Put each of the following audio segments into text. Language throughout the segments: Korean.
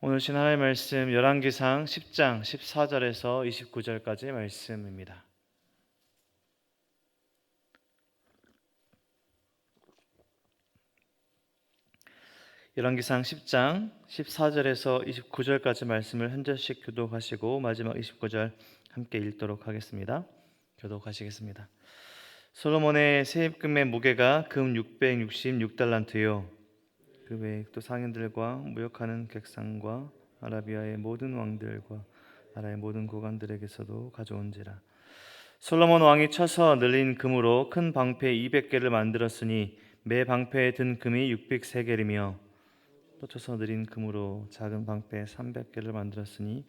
오늘 신 하나님의 말씀 열왕기상 10장 14절에서 29절까지의 말씀입니다. 열왕기상 10장 14절에서 29절까지 말씀을 한 절씩 교독하시고 마지막 29절 함께 읽도록 하겠습니다. 교독하시겠습니다. 솔로몬의 세입금의 무게가 금 666달란트요 그 외에 또 상인들과 무역하는 객상과 아라비아의 모든 왕들과 나라의 모든 고관들에게서도 가져온지라. 솔로몬 왕이 쳐서 늘린 금으로 큰 방패 200개를 만들었으니 매 방패에 든 금이 600세겔이며 또 쳐서 늘린 금으로 작은 방패 300개를 만들었으니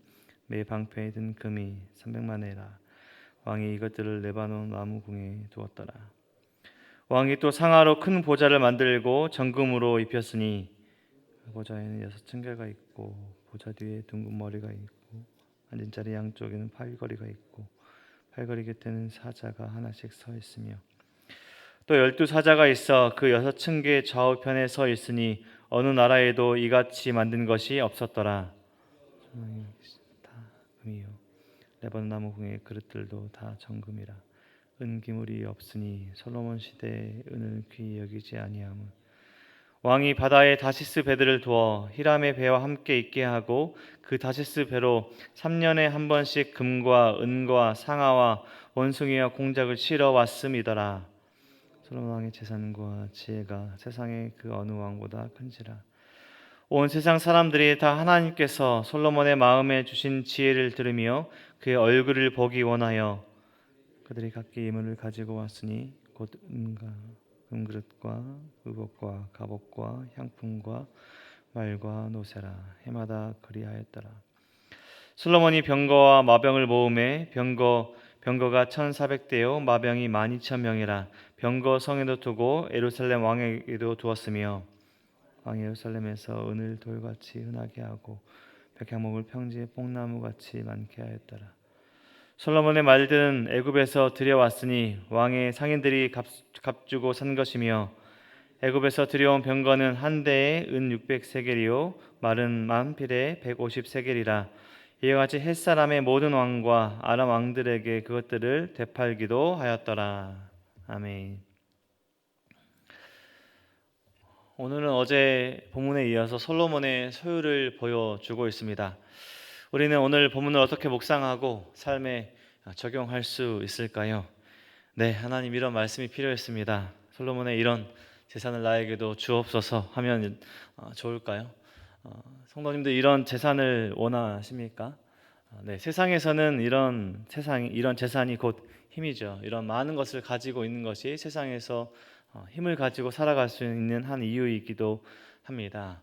매 방패에 든 금이 300만에라. 왕이 이것들을 레바논 나무궁에 두었더라. 왕이 또 상하로 큰 보좌를 만들고 정금으로 입혔으니 보좌에는 6층계가 있고 보좌 뒤에 둥근 머리가 있고 앉은 자리 양쪽에는 팔걸이가 있고 팔걸이 곁에는 사자가 하나씩 서 있으며 또 12사자가 있어 그 6층계 좌우편에 서 있으니 어느 나라에도 이같이 만든 것이 없었더라. 다 금이요 레바논 나무궁의 그릇들도 다 정금이라. 은기물이 없으니 솔로몬 시대에 은을 귀히 여기지 아니하므 왕이 바다에 다시스 배들을 두어 히람의 배와 함께 있게 하고 그 다시스 배로 3년에 한 번씩 금과 은과 상아와 원숭이와 공작을 실어 왔음이더라. 솔로몬 왕의 재산과 지혜가 세상의 그 어느 왕보다 큰지라. 온 세상 사람들이 다 하나님께서 솔로몬의 마음에 주신 지혜를 들으며 그의 얼굴을 보기 원하여 그들이 각기 이물을 가지고 왔으니 곧 은과 금그릇과 의복과 갑옷과 향품과 말과 노새라. 해마다 그리하였더라. 솔로몬이 병거와 마병을 모으매 병거가 1400대요 마병이 12000명이라. 병거 성에도 두고 예루살렘 왕에게도 두었으며 왕이 예루살렘에서 은을 돌같이 흔하게 하고 백향목을 평지에 뽕나무같이 많게 하였더라. 솔로몬의 말들은 애굽에서 들여왔으니 왕의 상인들이 값주고 산 것이며 애굽에서 들여온 병거는 한 대에 은 600세겔이요 말은 만필에 150세겔이라. 이와 같이 햇사람의 모든 왕과 아람 왕들에게 그것들을 되팔기도 하였더라. 아멘. 오늘은 어제 본문에 이어서 솔로몬의 소유를 보여주고 있습니다. 우리는 오늘 본문을 어떻게 묵상하고 삶에 적용할 수 있을까요? 네, 하나님 이런 말씀이 필요했습니다. 솔로몬의 이런 재산을 나에게도 주옵소서 하면 좋을까요? 성도님들 이런 재산을 원하십니까? 네, 세상에서는 이런 재산이 곧 힘이죠. 이런 많은 것을 가지고 있는 것이 세상에서 힘을 가지고 살아갈 수 있는 한 이유이기도 합니다.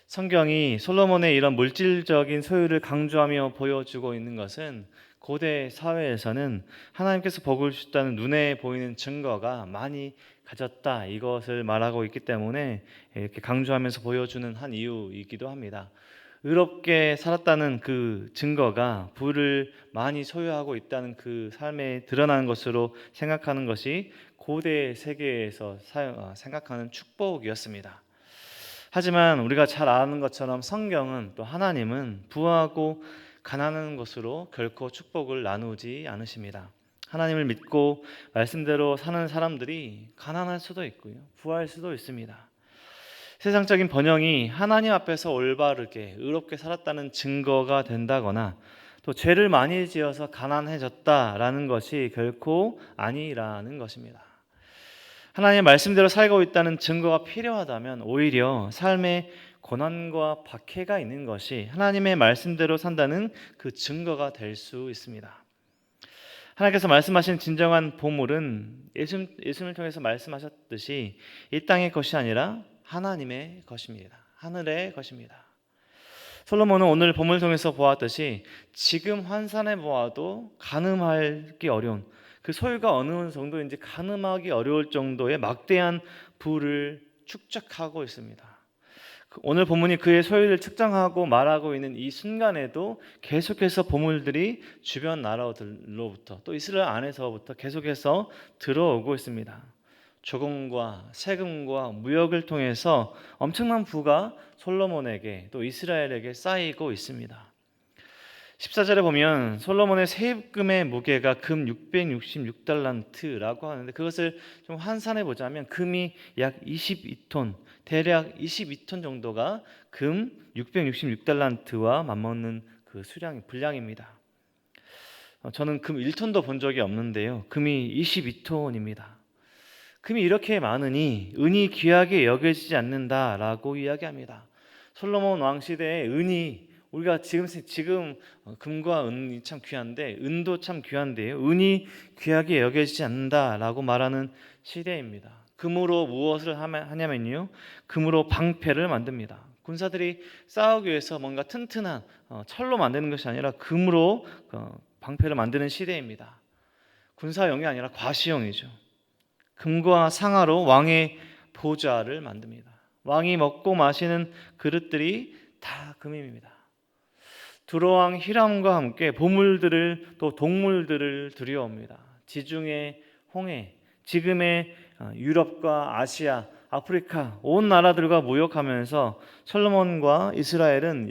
성경이 솔로몬의 이런 물질적인 소유를 강조하며 보여주고 있는 것은 고대 사회에서는 하나님께서 복을 주셨다는 눈에 보이는 증거가 많이 가졌다 이것을 말하고 있기 때문에 이렇게 강조하면서 보여주는 한 이유이기도 합니다. 의롭게 살았다는 그 증거가 부를 많이 소유하고 있다는 그 삶에 드러나는 것으로 생각하는 것이 고대 세계에서 생각하는 축복이었습니다. 하지만 우리가 잘 아는 것처럼 성경은 또 하나님은 부하고 가난한 것으로 결코 축복을 나누지 않으십니다. 하나님을 믿고 말씀대로 사는 사람들이 가난할 수도 있고요, 부할 수도 있습니다. 세상적인 번영이 하나님 앞에서 올바르게 의롭게 살았다는 증거가 된다거나 또 죄를 많이 지어서 가난해졌다라는 것이 결코 아니라는 것입니다. 하나님의 말씀대로 살고 있다는 증거가 필요하다면 오히려 삶에 고난과 박해가 있는 것이 하나님의 말씀대로 산다는 그 증거가 될 수 있습니다. 하나님께서 말씀하신 진정한 보물은 예수님을 통해서 말씀하셨듯이 이 땅의 것이 아니라 하나님의 것입니다. 하늘의 것입니다. 솔로몬은 오늘 본문을 통해서 보았듯이 지금 환산해 보아도 가늠하기 어려운 그 소유가 어느 정도인지 가늠하기 어려울 정도의 막대한 부를 축적하고 있습니다. 오늘 본문이 그의 소유를 측정하고 말하고 있는 이 순간에도 계속해서 보물들이 주변 나라들로부터 또 이스라엘 안에서부터 계속해서 들어오고 있습니다. 조공과 세금과 무역을 통해서 엄청난 부가 솔로몬에게 또 이스라엘에게 쌓이고 있습니다. 14절에 보면 솔로몬의 세입금의 무게가 금 666달란트라고 하는데, 그것을 좀 환산해 보자면 금이 약 22톤, 대략 22톤 정도가 금 666달란트와 맞먹는 그 분량입니다. 저는 금 1톤도 본 적이 없는데요, 금이 22톤입니다. 금이 이렇게 많으니 은이 귀하게 여겨지지 않는다라고 이야기합니다. 솔로몬 왕 시대에 은이, 우리가 지금 금과 은이 참 귀한데, 은도 참 귀한데요, 은이 귀하게 여겨지지 않는다라고 말하는 시대입니다. 금으로 무엇을 하냐면요, 금으로 방패를 만듭니다. 군사들이 싸우기 위해서 뭔가 튼튼한 철로 만드는 것이 아니라 금으로 방패를 만드는 시대입니다. 군사용이 아니라 과시용이죠. 금과 상아로 왕의 보좌를 만듭니다. 왕이 먹고 마시는 그릇들이 다 금입니다. 두로왕 히람과 함께 보물들을, 또 동물들을 들여옵니다. 지중해, 홍해, 지금의 유럽과 아시아, 아프리카 온 나라들과 무역하면서 솔로몬과 이스라엘은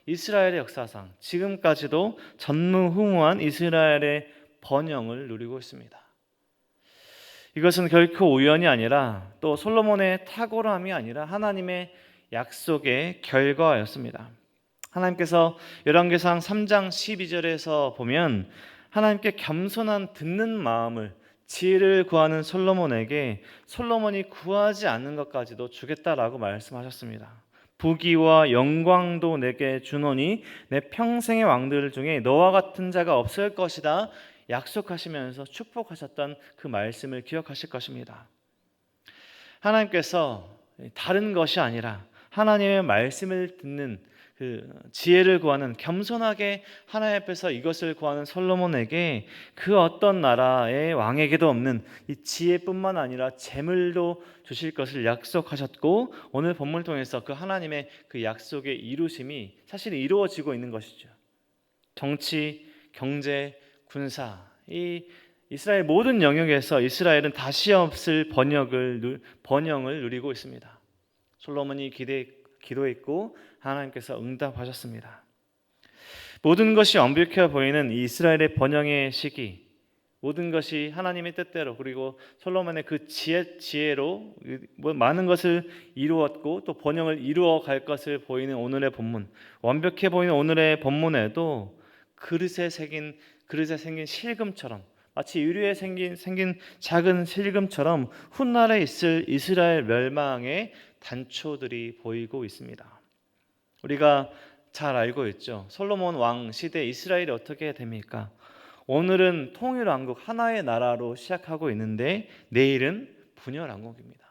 이스라엘의 역사상 지금까지도 전무후무한 이스라엘의 번영을 누리고 있습니다. 이것은 결코 우연이 아니라, 또 솔로몬의 탁월함이 아니라 하나님의 약속의 결과였습니다. 하나님께서 열왕기상 3장 12절에서 보면 하나님께 겸손한 듣는 마음을, 지혜를 구하는 솔로몬에게 솔로몬이 구하지 않는 것까지도 주겠다라고 말씀하셨습니다. 부귀와 영광도 내게 주노니 내 평생의 왕들 중에 너와 같은 자가 없을 것이다 약속하시면서 축복하셨던 그 말씀을 기억하실 것입니다. 하나님께서 다른 것이 아니라 하나님의 말씀을 듣는 그 지혜를 구하는, 겸손하게 하나님 앞에서 이것을 구하는 솔로몬에게 그 어떤 나라의 왕에게도 없는 이 지혜뿐만 아니라 재물도 주실 것을 약속하셨고, 오늘 본문을 통해서 그 하나님의 그 약속의 이루심이 사실 이루어지고 있는 것이죠. 정치, 경제, 군사, 이 이스라엘 모든 영역에서 이스라엘은 다시 없을 번영을 누리고 있습니다. 솔로몬이 기도했고 하나님께서 응답하셨습니다. 모든 것이 완벽해 보이는 이 이스라엘의 번영의 시기, 모든 것이 하나님의 뜻대로, 그리고 솔로몬의 그 지혜로 많은 것을 이루었고 또 번영을 이루어 갈 것을 보이는 오늘의 본문, 완벽해 보이는 오늘의 본문에도 그릇에 생긴 실금처럼, 마치 유리에 생긴 작은 실금처럼 훗날에 있을 이스라엘 멸망의 단초들이 보이고 있습니다. 우리가 잘 알고 있죠. 솔로몬 왕 시대 이스라엘이 어떻게 됩니까? 오늘은 통일왕국, 하나의 나라로 시작하고 있는데 내일은 분열왕국입니다.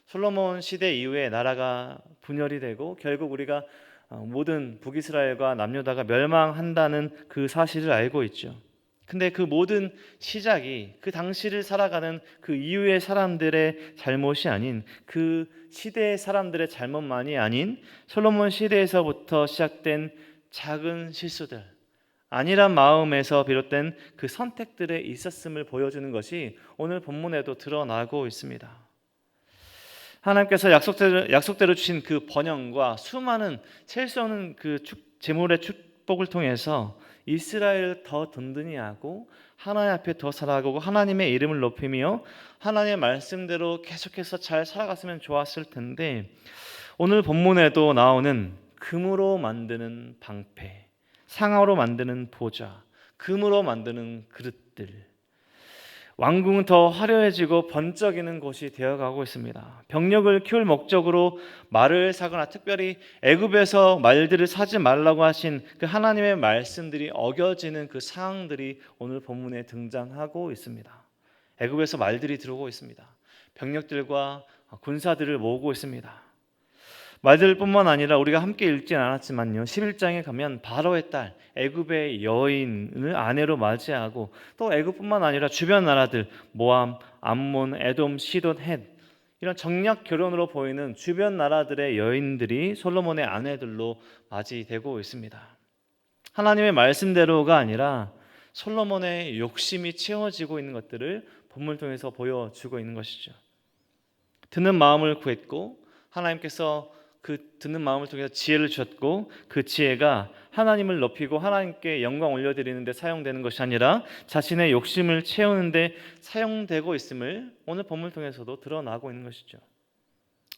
솔로몬 시대 이후에 나라가 분열이 되고 결국 우리가 모든 북이스라엘과 남유다가 멸망한다는 그 사실을 알고 있죠. 근데 그 모든 시작이 그 당시를 살아가는 그 이후의 사람들의 잘못이 아닌, 그 시대의 사람들의 잘못만이 아닌 솔로몬 시대에서부터 시작된 작은 실수들, 안일한 마음에서 비롯된 그 선택들에 있었음을 보여주는 것이 오늘 본문에도 드러나고 있습니다. 하나님께서 약속대로 주신 그 번영과 수많은 셀 수 없는 그 재물의 축복을 통해서 이스라엘을 더 든든히 하고 하나님 앞에 더 살아가고 하나님의 이름을 높이며 하나님의 말씀대로 계속해서 잘 살아갔으면 좋았을 텐데, 오늘 본문에도 나오는 금으로 만드는 방패, 상아로 만드는 보좌, 금으로 만드는 그릇들, 왕궁은 더 화려해지고 번쩍이는 곳이 되어가고 있습니다. 병력을 키울 목적으로 말을 사거나 특별히 애굽에서 말들을 사지 말라고 하신 그 하나님의 말씀들이 어겨지는 그 상황들이 오늘 본문에 등장하고 있습니다. 애굽에서 말들이 들어오고 있습니다. 병력들과 군사들을 모으고 있습니다. 말들뿐만 아니라 우리가 함께 읽진 않았지만요, 11장에 가면 바로의 딸 애굽의 여인을 아내로 맞이하고, 또 애굽뿐만 아니라 주변 나라들 모함, 암몬, 에돔, 시돈, 헷, 이런 정략 결혼으로 보이는 주변 나라들의 여인들이 솔로몬의 아내들로 맞이되고 있습니다. 하나님의 말씀대로가 아니라 솔로몬의 욕심이 채워지고 있는 것들을 본문을 통해서 보여주고 있는 것이죠. 듣는 마음을 구했고 하나님께서 그 듣는 마음을 통해서 지혜를 주셨고 그 지혜가 하나님을 높이고 하나님께 영광 올려드리는 데 사용되는 것이 아니라 자신의 욕심을 채우는 데 사용되고 있음을 오늘 본문을 통해서도 드러나고 있는 것이죠.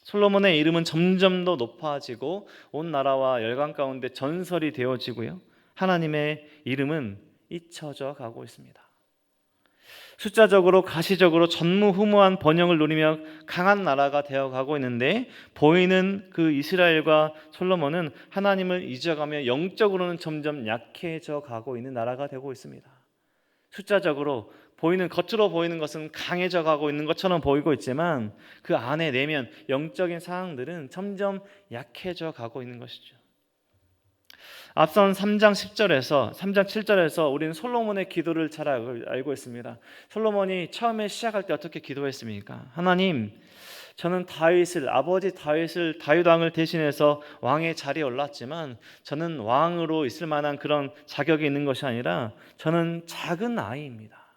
솔로몬의 이름은 점점 더 높아지고 온 나라와 열강 가운데 전설이 되어지고요. 하나님의 이름은 잊혀져 가고 있습니다. 숫자적으로 가시적으로 전무후무한 번영을 누리며 강한 나라가 되어가고 있는데 보이는 그 이스라엘과 솔로몬은 하나님을 잊어가며 영적으로는 점점 약해져 가고 있는 나라가 되고 있습니다. 숫자적으로 겉으로 보이는 것은 강해져 가고 있는 것처럼 보이고 있지만 그 안에 내면 영적인 사항들은 점점 약해져 가고 있는 것이죠. 앞선 3장 7절에서 우리는 솔로몬의 기도를 잘 알고 있습니다. 솔로몬이 처음에 시작할 때 어떻게 기도했습니까? 하나님, 저는 아버지 다윗 왕을 대신해서 왕의 자리에 올랐지만 저는 왕으로 있을 만한 그런 자격이 있는 것이 아니라 저는 작은 아이입니다.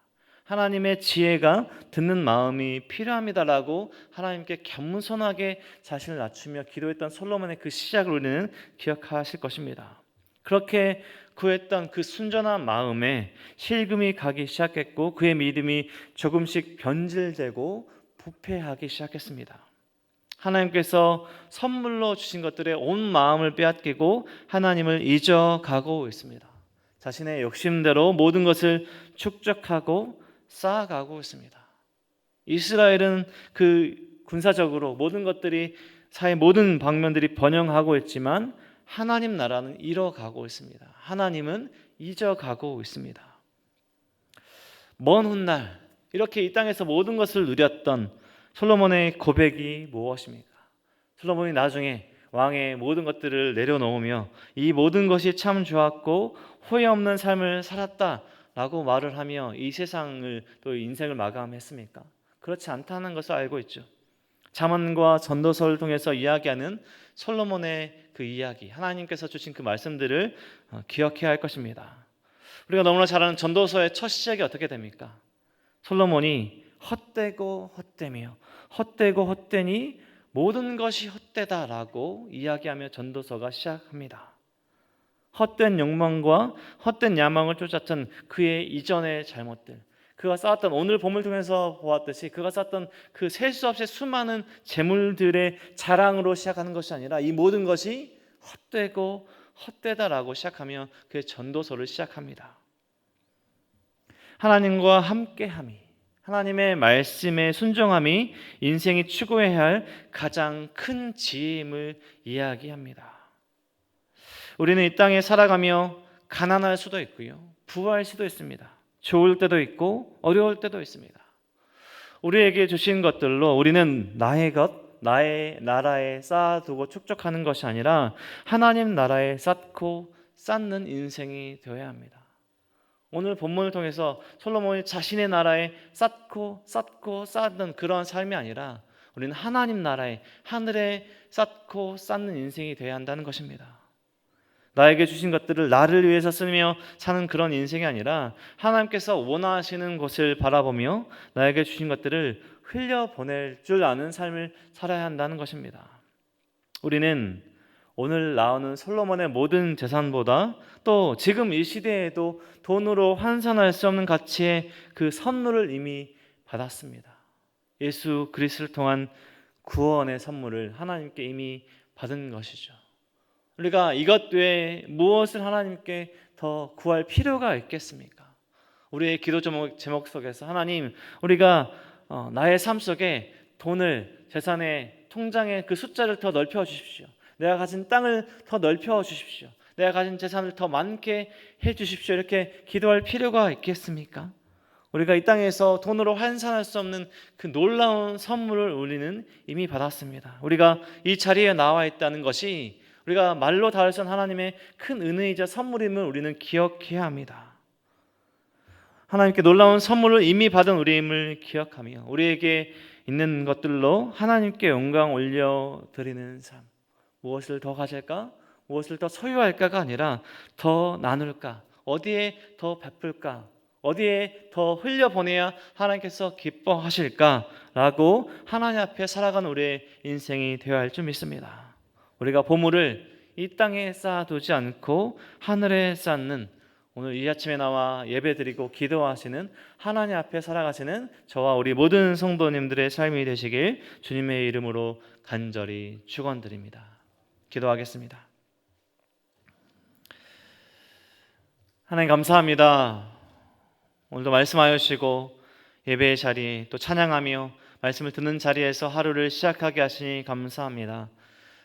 하나님의 지혜가 듣는 마음이 필요합니다라고 하나님께 겸손하게 자신을 낮추며 기도했던 솔로몬의 그 시작을 우리는 기억하실 것입니다. 그렇게 구했던 그 순전한 마음에 실금이 가기 시작했고 그의 믿음이 조금씩 변질되고 부패하기 시작했습니다. 하나님께서 선물로 주신 것들에 온 마음을 빼앗기고 하나님을 잊어가고 있습니다. 자신의 욕심대로 모든 것을 축적하고 쌓아가고 있습니다. 이스라엘은 그 군사적으로 모든 것들이 사회 모든 방면들이 번영하고 있지만 하나님 나라는 잃어가고 있습니다. 하나님은 잊어가고 있습니다. 먼 훗날 이렇게 이 땅에서 모든 것을 누렸던 솔로몬의 고백이 무엇입니까? 솔로몬이 나중에 왕의 모든 것들을 내려놓으며 이 모든 것이 참 좋았고 후회 없는 삶을 살았다라고 말을 하며 이 세상을 또 인생을 마감했습니까? 그렇지 않다는 것을 알고 있죠. 잠언과 전도서를 통해서 이야기하는 솔로몬의 그 이야기, 하나님께서 주신 그 말씀들을 기억해야 할 것입니다. 우리가 너무나 잘 아는 전도서의 첫 시작이 어떻게 됩니까? 솔로몬이 헛되고 헛되니 모든 것이 헛되다라고 이야기하며 전도서가 시작합니다. 헛된 욕망과 헛된 야망을 쫓았던 그의 이전의 잘못들, 그가 쌓았던 오늘 본문을 통해서 보았듯이 그가 쌓았던 그 셀 수 없이 수많은 재물들의 자랑으로 시작하는 것이 아니라 이 모든 것이 헛되고 헛되다라고 시작하며 그의 전도서를 시작합니다. 하나님과 함께함이, 하나님의 말씀에 순종함이 인생이 추구해야 할 가장 큰 지혜임을 이야기합니다. 우리는 이 땅에 살아가며 가난할 수도 있고요, 부할 수도 있습니다. 좋을 때도 있고 어려울 때도 있습니다. 우리에게 주신 것들로 우리는 나의 나라에 쌓아두고 축적하는 것이 아니라 하나님 나라에 쌓고 쌓는 인생이 되어야 합니다. 오늘 본문을 통해서 솔로몬이 자신의 나라에 쌓고 쌓는 그런 삶이 아니라 우리는 하나님 나라에, 하늘에 쌓고 쌓는 인생이 되어야 한다는 것입니다. 나에게 주신 것들을 나를 위해서 쓰며 사는 그런 인생이 아니라 하나님께서 원하시는 것을 바라보며 나에게 주신 것들을 흘려보낼 줄 아는 삶을 살아야 한다는 것입니다. 우리는 오늘 나오는 솔로몬의 모든 재산보다 또 지금 이 시대에도 돈으로 환산할 수 없는 가치의 그 선물을 이미 받았습니다. 예수 그리스도를 통한 구원의 선물을 하나님께 이미 받은 것이죠. 우리가 이것 외에 무엇을 하나님께 더 구할 필요가 있겠습니까? 우리의 기도 제목 속에서 하나님, 우리가 나의 삶 속에 돈을, 재산의 통장의 그 숫자를 더 넓혀 주십시오. 내가 가진 땅을 더 넓혀 주십시오. 내가 가진 재산을 더 많게 해 주십시오. 이렇게 기도할 필요가 있겠습니까? 우리가 이 땅에서 돈으로 환산할 수 없는 그 놀라운 선물을 우리는 이미 받았습니다. 우리가 이 자리에 나와 있다는 것이 우리가 말로 닿을 수 없는 하나님의 큰 은혜이자 선물임을 우리는 기억해야 합니다. 하나님께 놀라운 선물을 이미 받은 우리임을 기억하며 우리에게 있는 것들로 하나님께 영광 올려드리는 삶, 무엇을 더 가질까? 무엇을 더 소유할까가 아니라 더 나눌까? 어디에 더 베풀까? 어디에 더 흘려보내야 하나님께서 기뻐하실까라고 하나님 앞에 살아가는 우리의 인생이 되어야 할 줄 믿습니다. 우리가 보물을 이 땅에 쌓아두지 않고 하늘에 쌓는, 오늘 이 아침에 나와 예배드리고 기도하시는 하나님 앞에 살아가시는 저와 우리 모든 성도님들의 삶이 되시길 주님의 이름으로 간절히 축원드립니다. 기도하겠습니다. 하나님 감사합니다. 오늘도 말씀하여 주시고 예배의 자리 또 찬양하며 말씀을 듣는 자리에서 하루를 시작하게 하시니 감사합니다.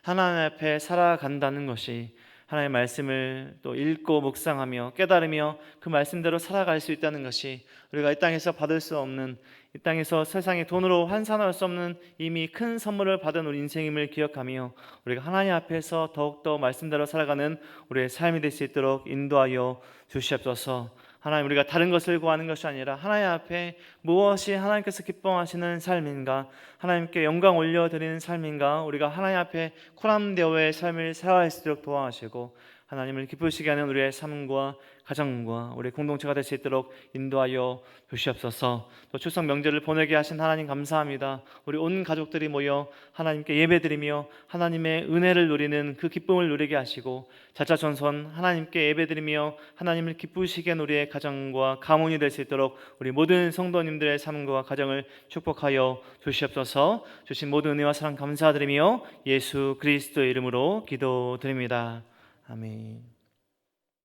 하나님 앞에 살아간다는 것이 하나님의 말씀을 또 읽고 묵상하며 깨달으며 그 말씀대로 살아갈 수 있다는 것이 우리가 이 땅에서 받을 수 없는, 이 땅에서 세상의 돈으로 환산할 수 없는 이미 큰 선물을 받은 우리 인생임을 기억하며 우리가 하나님 앞에서 더욱더 말씀대로 살아가는 우리의 삶이 될 수 있도록 인도하여 주시옵소서. 하나님, 우리가 다른 것을 구하는 것이 아니라 하나님 앞에 무엇이 하나님께서 기뻐하시는 삶인가, 하나님께 영광 올려드리는 삶인가, 우리가 하나님 앞에 코람데오의 삶을 살아갈 수 있도록 도와주시고 하나님을 기쁘시게 하는 우리의 삶과 가정과 우리 공동체가 될 수 있도록 인도하여 주시옵소서. 또 추석 명절을 보내게 하신 하나님 감사합니다. 우리 온 가족들이 모여 하나님께 예배드리며 하나님의 은혜를 누리는 그 기쁨을 누리게 하시고 자자손손 하나님께 예배드리며 하나님을 기쁘시게 하는 우리의 가정과 가문이 될 수 있도록 우리 모든 성도님들의 삶과 가정을 축복하여 주시옵소서. 주신 모든 은혜와 사랑 감사드리며 예수 그리스도의 이름으로 기도드립니다. 아멘.